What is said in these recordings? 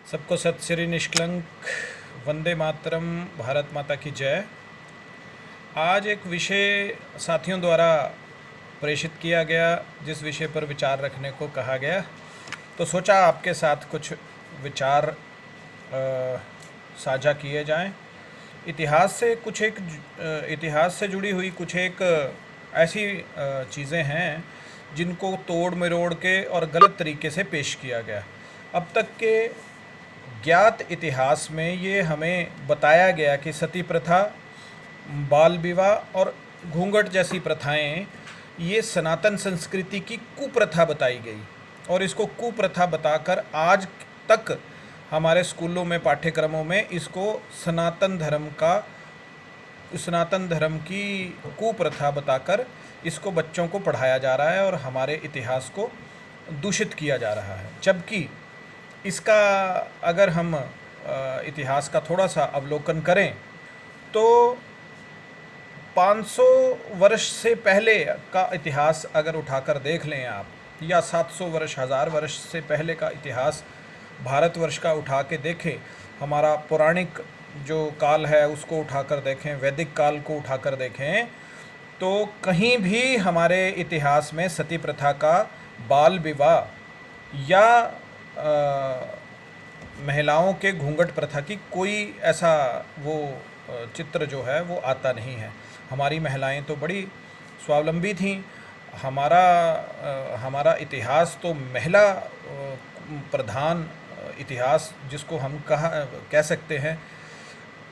सबको सत श्री निष्कलंक वंदे मातरम, भारत माता की जय। आज एक विषय साथियों द्वारा प्रेषित किया गया, जिस विषय पर विचार रखने को कहा गया, तो सोचा आपके साथ कुछ विचार साझा किए जाएं। इतिहास से जुड़ी हुई कुछ एक ऐसी चीज़ें हैं जिनको तोड़ मरोड़ के और गलत तरीके से पेश किया गया। अब तक के ज्ञात इतिहास में ये हमें बताया गया कि सती प्रथा, बाल विवाह और घूंघट जैसी प्रथाएं ये सनातन संस्कृति की कुप्रथा बताई गई, और इसको कुप्रथा बताकर आज तक हमारे स्कूलों में पाठ्यक्रमों में इसको सनातन धर्म की कुप्रथा बताकर इसको बच्चों को पढ़ाया जा रहा है और हमारे इतिहास को दूषित किया जा रहा है। जबकि इसका अगर हम इतिहास का थोड़ा सा अवलोकन करें तो 500 वर्ष से पहले का इतिहास अगर उठाकर देख लें आप, या 700 वर्ष, 1000 वर्ष से पहले का इतिहास भारतवर्ष का उठा के देखें, हमारा पौराणिक जो काल है उसको उठाकर देखें, वैदिक काल को उठाकर देखें, तो कहीं भी हमारे इतिहास में सती प्रथा का, बाल विवाह या महिलाओं के घूंघट प्रथा की कोई ऐसा वो चित्र जो है वो आता नहीं है। हमारी महिलाएं तो बड़ी स्वावलंबी थीं। हमारा इतिहास तो महिला प्रधान इतिहास, जिसको हम कह सकते हैं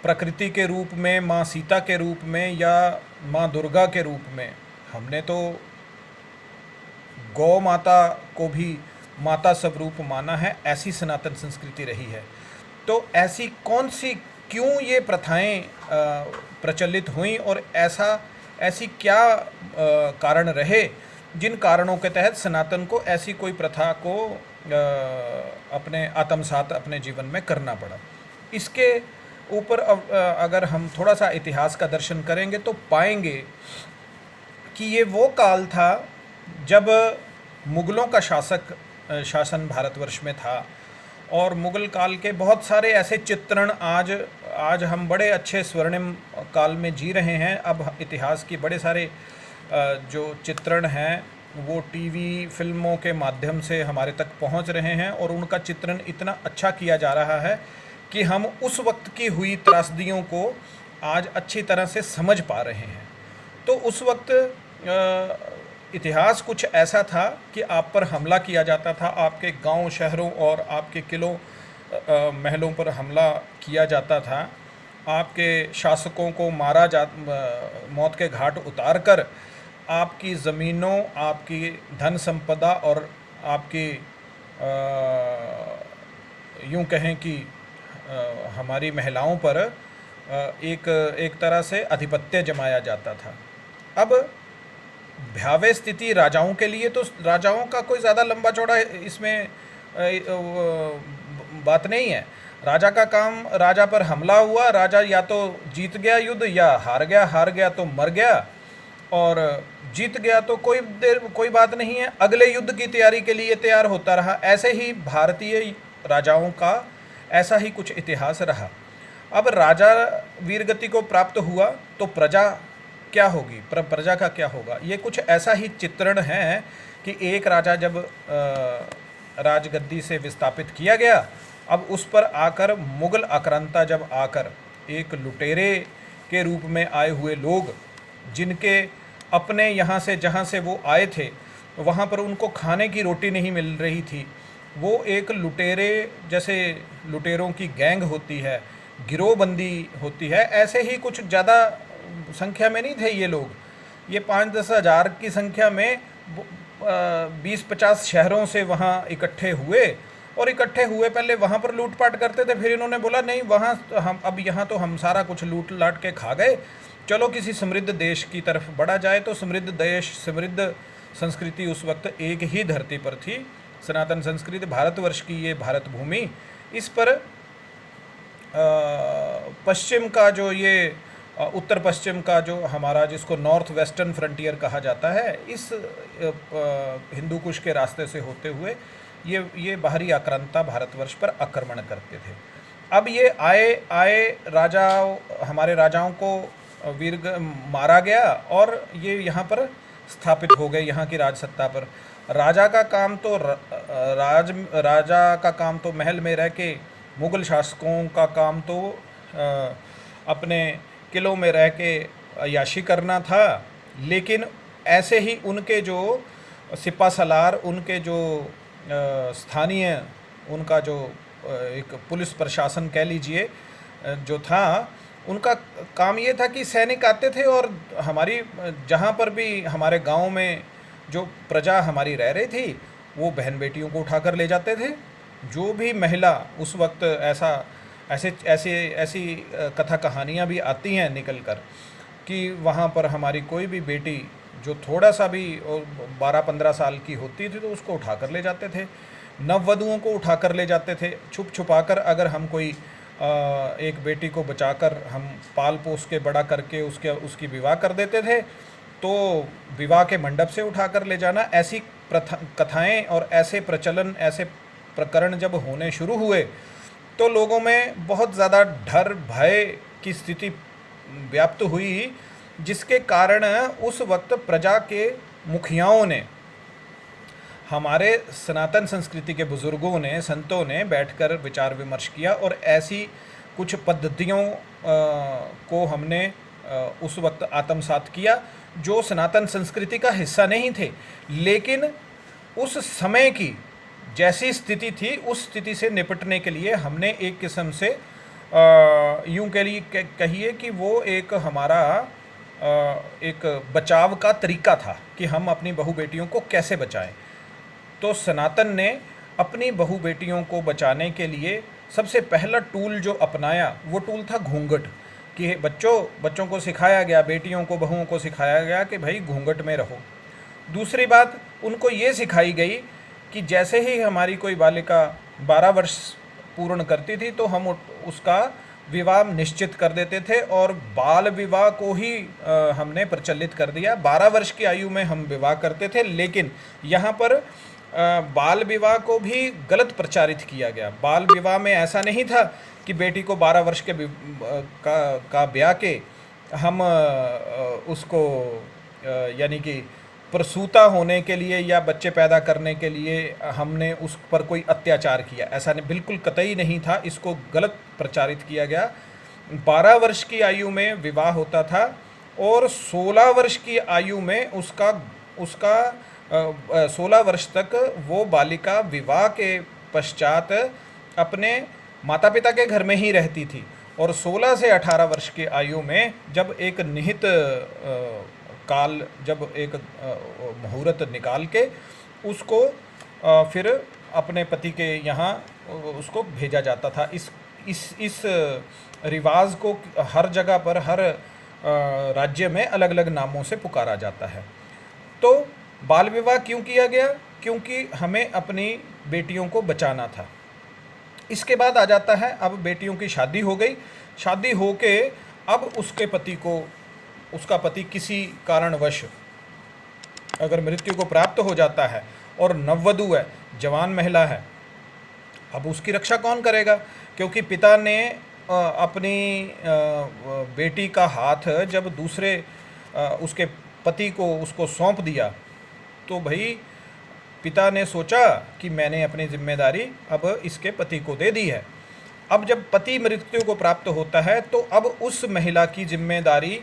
प्रकृति के रूप में, माँ सीता के रूप में या माँ दुर्गा के रूप में। हमने तो गौ माता को भी माता स्वरूप माना है। ऐसी सनातन संस्कृति रही है। तो ऐसी कौन सी, क्यों ये प्रथाएं प्रचलित हुई और ऐसी क्या कारण रहे जिन कारणों के तहत सनातन को ऐसी कोई प्रथा को अपने आत्मसात अपने जीवन में करना पड़ा। इसके ऊपर अगर हम थोड़ा सा इतिहास का दर्शन करेंगे तो पाएंगे कि ये वो काल था जब मुग़लों का शासन भारतवर्ष में था, और मुग़ल काल के बहुत सारे ऐसे चित्रण आज हम बड़े अच्छे स्वर्णिम काल में जी रहे हैं। अब इतिहास की बड़े सारे जो चित्रण हैं वो टीवी फिल्मों के माध्यम से हमारे तक पहुंच रहे हैं, और उनका चित्रण इतना अच्छा किया जा रहा है कि हम उस वक्त की हुई त्रासदियों को आज अच्छी तरह से समझ पा रहे हैं। तो उस वक्त इतिहास कुछ ऐसा था कि आप पर हमला किया जाता था, आपके गांव शहरों और आपके किलों महलों पर हमला किया जाता था। आपके शासकों को मौत के घाट उतार कर आपकी ज़मीनों, आपकी धन संपदा और आपकी यूं कहें कि हमारी महिलाओं पर एक तरह से आधिपत्य जमाया जाता था। अब भयावह स्थिति राजाओं के लिए, तो राजाओं का कोई ज़्यादा लंबा चौड़ा इसमें बात नहीं है। राजा का काम, राजा पर हमला हुआ, राजा या तो जीत गया युद्ध या हार गया तो मर गया, और जीत गया तो कोई बात नहीं है, अगले युद्ध की तैयारी के लिए तैयार होता रहा। ऐसे ही भारतीय राजाओं का ऐसा ही कुछ इतिहास रहा। अब राजा वीरगति को प्राप्त हुआ तो प्रजा क्या होगी, प्रजा का क्या होगा, ये कुछ ऐसा ही चित्रण है कि एक राजा जब राजगद्दी से विस्थापित किया गया, अब उस पर आकर मुग़ल आक्रांता जब आकर एक लुटेरे के रूप में आए हुए लोग, जिनके अपने यहाँ से जहाँ से वो आए थे वहाँ पर उनको खाने की रोटी नहीं मिल रही थी, वो एक लुटेरे, जैसे लुटेरों की गैंग होती है, गिरोहबंदी होती है, ऐसे ही कुछ ज़्यादा संख्या में नहीं थे ये लोग। ये 5-10 हज़ार की संख्या में 20-50 शहरों से वहाँ इकट्ठे हुए, और इकट्ठे हुए पहले वहाँ पर लूटपाट करते थे। फिर इन्होंने बोला नहीं, वहाँ हम अब यहाँ तो हम सारा कुछ लूट लाट के खा गए, चलो किसी समृद्ध देश की तरफ बढ़ा जाए। तो समृद्ध देश, समृद्ध संस्कृति उस वक्त एक ही धरती पर थी, सनातन संस्कृति, भारतवर्ष की ये भारत भूमि। इस पर पश्चिम का जो ये उत्तर पश्चिम का जो हमारा, जिसको नॉर्थ वेस्टर्न फ्रंटियर कहा जाता है, इस हिंदू कुश के रास्ते से होते हुए ये बाहरी आक्रांता भारतवर्ष पर आक्रमण करते थे। अब ये आए राजा, हमारे राजाओं को मारा गया और ये यहाँ पर स्थापित हो गए यहाँ की राज सत्ता पर। राजा का काम तो राजा का काम तो महल में रह के, मुग़ल शासकों का काम तो अपने किलों में रह के अय्याशी करना था। लेकिन ऐसे ही उनके जो सिपा सलार, उनके जो स्थानीय, उनका जो एक पुलिस प्रशासन कह लीजिए जो था, उनका काम ये था कि सैनिक आते थे और हमारी जहाँ पर भी हमारे गांव में जो प्रजा हमारी रह रही थी वो बहन बेटियों को उठाकर ले जाते थे। जो भी महिला उस वक्त ऐसी कथा कहानियाँ भी आती हैं निकल कर कि वहाँ पर हमारी कोई भी बेटी जो थोड़ा सा भी 12-15 साल की होती थी तो उसको उठाकर ले जाते थे। नववधुओं को उठाकर ले जाते थे छुप छुपाकर। अगर हम कोई एक बेटी को बचाकर हम पाल पोस के बड़ा करके उसकी विवाह कर देते थे तो विवाह के मंडप से उठाकर ले जाना, ऐसी कथाएं और ऐसे प्रचलन, ऐसे प्रकरण जब होने शुरू हुए तो लोगों में बहुत ज़्यादा डर भय की स्थिति व्याप्त हुई, जिसके कारण उस वक्त प्रजा के मुखियाओं ने, हमारे सनातन संस्कृति के बुज़ुर्गों ने, संतों ने बैठकर विचार विमर्श किया और ऐसी कुछ पद्धतियों को हमने उस वक्त आत्मसात किया जो सनातन संस्कृति का हिस्सा नहीं थे। लेकिन उस समय की जैसी स्थिति थी उस स्थिति से निपटने के लिए हमने एक किस्म से यूँ कहिए कि वो एक हमारा एक बचाव का तरीका था कि हम अपनी बहू बेटियों को कैसे बचाएं। तो सनातन ने अपनी बहू बेटियों को बचाने के लिए सबसे पहला टूल जो अपनाया वो टूल था घूंघट। कि बच्चों को सिखाया गया, बेटियों को, बहुओं को सिखाया गया कि भाई घूंघट में रहो। दूसरी बात उनको ये सिखाई गई कि जैसे ही हमारी कोई बालिका 12 वर्ष पूर्ण करती थी तो हम उसका विवाह निश्चित कर देते थे और बाल विवाह को ही हमने प्रचलित कर दिया। 12 वर्ष की आयु में हम विवाह करते थे, लेकिन यहाँ पर बाल विवाह को भी गलत प्रचारित किया गया। बाल विवाह में ऐसा नहीं था कि बेटी को 12 वर्ष के का ब्याह के हम उसको यानी कि प्रसूता होने के लिए या बच्चे पैदा करने के लिए हमने उस पर कोई अत्याचार किया, ऐसा नहीं, बिल्कुल कतई नहीं था। इसको गलत प्रचारित किया गया। 12 वर्ष की आयु में विवाह होता था और 16 वर्ष की आयु में उसका 16 वर्ष तक वो बालिका विवाह के पश्चात अपने माता पिता के घर में ही रहती थी और 16 से 18 वर्ष की आयु में जब एक निहित काल, जब एक मुहूर्त निकाल के उसको फिर अपने पति के यहाँ उसको भेजा जाता था। इस रिवाज को हर जगह पर, हर राज्य में अलग अलग नामों से पुकारा जाता है। तो बाल विवाह क्यों किया गया? क्योंकि हमें अपनी बेटियों को बचाना था। इसके बाद आ जाता है, अब बेटियों की शादी हो गई, शादी हो के अब उसका पति किसी कारणवश अगर मृत्यु को प्राप्त हो जाता है और नववधु है, जवान महिला है, अब उसकी रक्षा कौन करेगा? क्योंकि पिता ने अपनी बेटी का हाथ जब दूसरे उसके पति को उसको सौंप दिया तो भाई पिता ने सोचा कि मैंने अपनी जिम्मेदारी अब इसके पति को दे दी है। अब जब पति मृत्यु को प्राप्त होता है तो अब उस महिला की जिम्मेदारी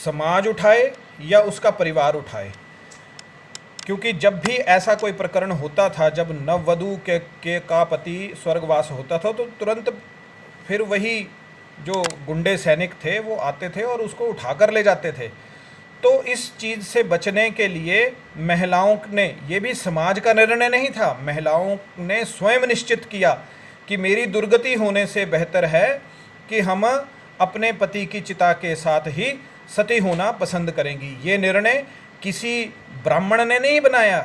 समाज उठाए या उसका परिवार उठाए। क्योंकि जब भी ऐसा कोई प्रकरण होता था, जब नववधु का पति स्वर्गवास होता था तो तुरंत फिर वही जो गुंडे सैनिक थे वो आते थे और उसको उठाकर ले जाते थे। तो इस चीज़ से बचने के लिए महिलाओं ने, ये भी समाज का निर्णय नहीं था, महिलाओं ने स्वयं निश्चित किया कि मेरी दुर्गति होने से बेहतर है कि हम अपने पति की चिता के साथ ही सती होना पसंद करेंगी। ये निर्णय किसी ब्राह्मण ने नहीं बनाया,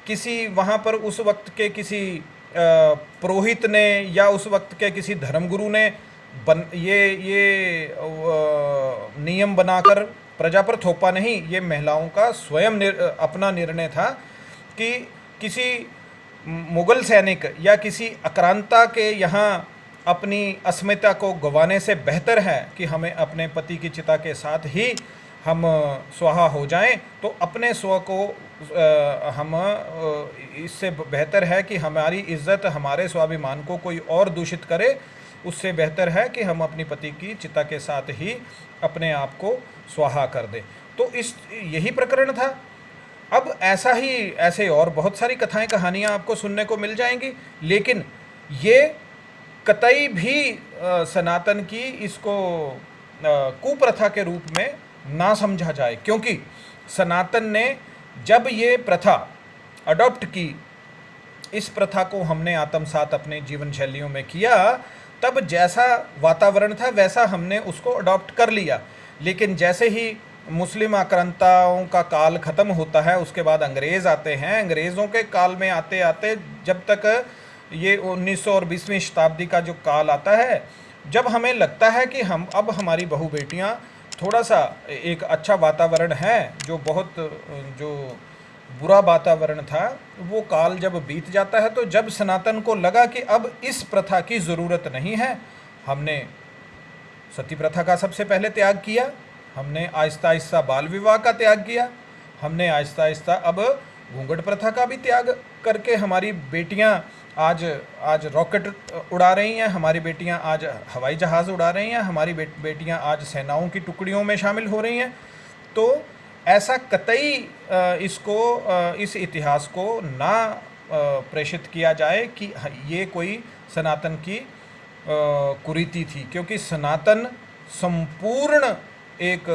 किसी वहाँ पर उस वक्त के किसी पुरोहित ने या उस वक्त के किसी धर्मगुरु ने ये नियम बनाकर प्रजा पर थोपा नहीं। ये महिलाओं का स्वयं अपना निर्णय था कि किसी मुगल सैनिक या किसी आक्रांता के यहाँ अपनी अस्मिता को गंवाने से बेहतर है कि हमें अपने पति की चिता के साथ ही हम स्वाहा हो जाएं। तो अपने स्व को इससे बेहतर है कि हमारी इज्जत, हमारे स्वाभिमान को कोई और दूषित करे, उससे बेहतर है कि हम अपनी पति की चिता के साथ ही अपने आप को स्वाहा कर दें। तो यही प्रकरण था। अब ऐसे और बहुत सारी कथाएं कहानियां आपको सुनने को मिल जाएंगी, लेकिन ये कतई भी सनातन की इसको कुप्रथा के रूप में ना समझा जाए, क्योंकि सनातन ने जब ये प्रथा अडॉप्ट की, इस प्रथा को हमने आत्मसात अपने जीवन शैलियों में किया, तब जैसा वातावरण था वैसा हमने उसको अडॉप्ट कर लिया। लेकिन जैसे ही मुस्लिम आक्रांताओं का काल ख़त्म होता है, उसके बाद अंग्रेज़ आते हैं। अंग्रेज़ों के काल में आते आते जब तक ये 1900 और 20वीं शताब्दी का जो काल आता है, जब हमें लगता है कि अब हमारी बहू बेटियां थोड़ा सा एक अच्छा वातावरण है, जो बुरा वातावरण था, वो काल जब बीत जाता है, तो जब सनातन को लगा कि अब इस प्रथा की ज़रूरत नहीं है, हमने सती प्रथा का सबसे पहले त्याग किया, हमने आहिस्ता आहिस्ता बाल विवाह का त्याग किया, हमने आहिस्ता आहिस्ता अब घूंघट प्रथा का भी त्याग करके हमारी बेटियां आज रॉकेट उड़ा रही हैं, हमारी बेटियां आज हवाई जहाज़ उड़ा रही हैं, हमारी बेटियां आज सेनाओं की टुकड़ियों में शामिल हो रही हैं। तो ऐसा कतई इस इतिहास को ना प्रेषित किया जाए कि ये कोई सनातन की कुरीति थी, क्योंकि सनातन संपूर्ण एक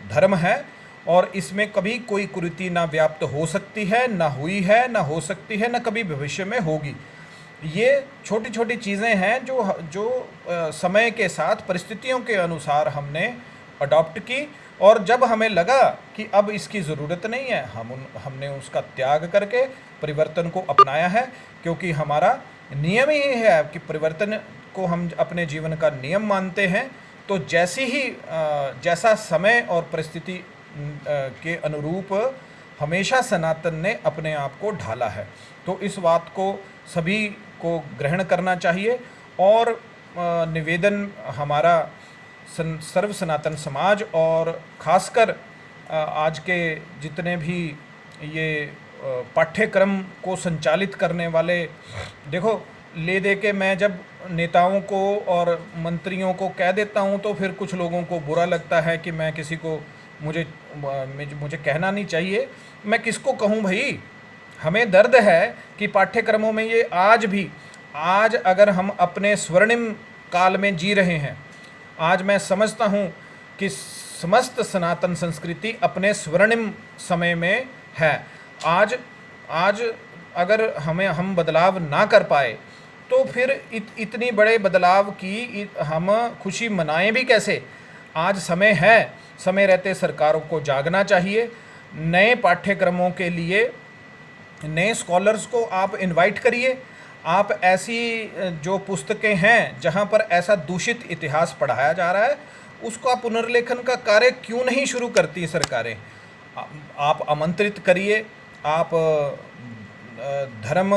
धर्म है और इसमें कभी कोई कुरीति ना व्याप्त हो सकती है, ना हुई है, ना हो सकती है, ना कभी भविष्य में होगी। ये छोटी छोटी चीज़ें हैं जो समय के साथ परिस्थितियों के अनुसार हमने अडॉप्ट की, और जब हमें लगा कि अब इसकी ज़रूरत नहीं है, हमने उसका त्याग करके परिवर्तन को अपनाया है, क्योंकि हमारा नियम ही है कि परिवर्तन को हम अपने जीवन का नियम मानते हैं। तो जैसा समय और परिस्थिति के अनुरूप हमेशा सनातन ने अपने आप को ढाला है। तो इस बात को सभी को ग्रहण करना चाहिए, और निवेदन हमारा सर्व सनातन समाज और ख़ासकर आज के जितने भी ये पाठ्यक्रम को संचालित करने वाले, देखो ले दे के मैं जब नेताओं को और मंत्रियों को कह देता हूँ तो फिर कुछ लोगों को बुरा लगता है कि मैं किसी को मुझे कहना नहीं चाहिए। मैं किसको कहूँ भाई? हमें दर्द है कि पाठ्यक्रमों में ये आज अगर हम अपने स्वर्णिम काल में जी रहे हैं, आज मैं समझता हूँ कि समस्त सनातन संस्कृति अपने स्वर्णिम समय में है। आज अगर हम बदलाव ना कर पाए तो फिर इतनी बड़े बदलाव की हम खुशी मनाएं भी कैसे? आज समय है, समय रहते सरकारों को जागना चाहिए। नए पाठ्यक्रमों के लिए नए स्कॉलर्स को आप इनवाइट करिए। आप ऐसी जो पुस्तकें हैं जहां पर ऐसा दूषित इतिहास पढ़ाया जा रहा है, उसका पुनर्लेखन का कार्य क्यों नहीं शुरू करती है सरकारें? आप आमंत्रित करिए, आप धर्म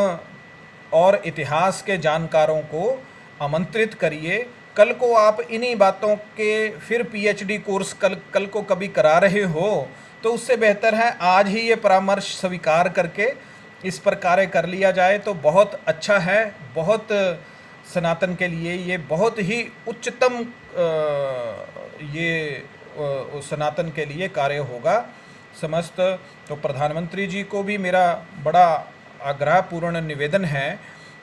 और इतिहास के जानकारों को आमंत्रित करिए। कल को आप इन्हीं बातों के फिर पीएचडी कोर्स कल को कभी करा रहे हो, तो उससे बेहतर है आज ही ये परामर्श स्वीकार करके इस पर कार्य कर लिया जाए तो बहुत अच्छा है। बहुत सनातन के लिए ये बहुत ही उच्चतम सनातन के लिए कार्य होगा समस्त। तो प्रधानमंत्री जी को भी मेरा बड़ा आग्रहपूर्ण निवेदन है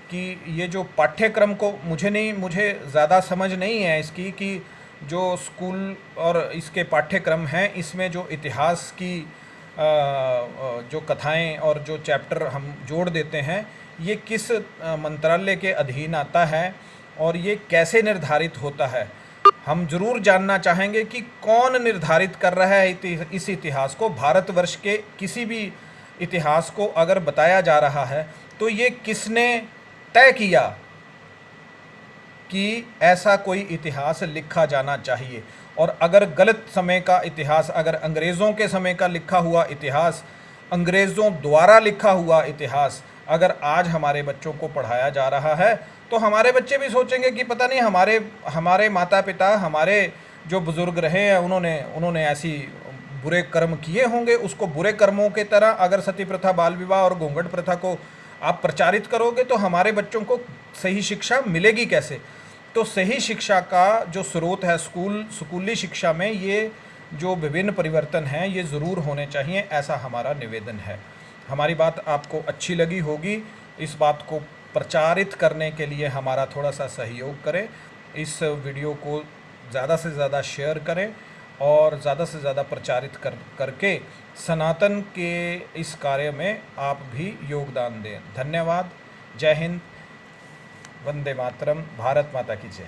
कि ये जो पाठ्यक्रम को मुझे ज़्यादा समझ नहीं है इसकी, कि जो स्कूल और इसके पाठ्यक्रम हैं इसमें जो इतिहास की जो कथाएं और जो चैप्टर हम जोड़ देते हैं, ये किस मंत्रालय के अधीन आता है और ये कैसे निर्धारित होता है। हम ज़रूर जानना चाहेंगे कि कौन निर्धारित कर रहा है इस इतिहास को। भारतवर्ष के किसी भी इतिहास को अगर बताया जा रहा है तो ये किसने तय किया कि ऐसा कोई इतिहास लिखा जाना चाहिए। और अगर गलत समय का इतिहास, अगर अंग्रेज़ों के समय का लिखा हुआ इतिहास, अंग्रेज़ों द्वारा लिखा हुआ इतिहास अगर आज हमारे बच्चों को पढ़ाया जा रहा है तो हमारे बच्चे भी सोचेंगे कि पता नहीं हमारे माता पिता, हमारे जो बुज़ुर्ग रहे हैं, उन्होंने ऐसी बुरे कर्म किए होंगे। उसको बुरे कर्मों के तरह अगर सती प्रथा, बाल विवाह और घूंघट प्रथा को आप प्रचारित करोगे तो हमारे बच्चों को सही शिक्षा मिलेगी कैसे? तो सही शिक्षा का जो स्रोत है स्कूली शिक्षा में, ये जो विभिन्न परिवर्तन हैं ये ज़रूर होने चाहिए, ऐसा हमारा निवेदन है। हमारी बात आपको अच्छी लगी होगी। इस बात को प्रचारित करने के लिए हमारा थोड़ा सा सहयोग करें। इस वीडियो को ज़्यादा से ज़्यादा शेयर करें और ज़्यादा से ज़्यादा प्रचारित करके सनातन के इस कार्य में आप भी योगदान दें। धन्यवाद। जय हिंद। वंदे मातरम। भारत माता की जय।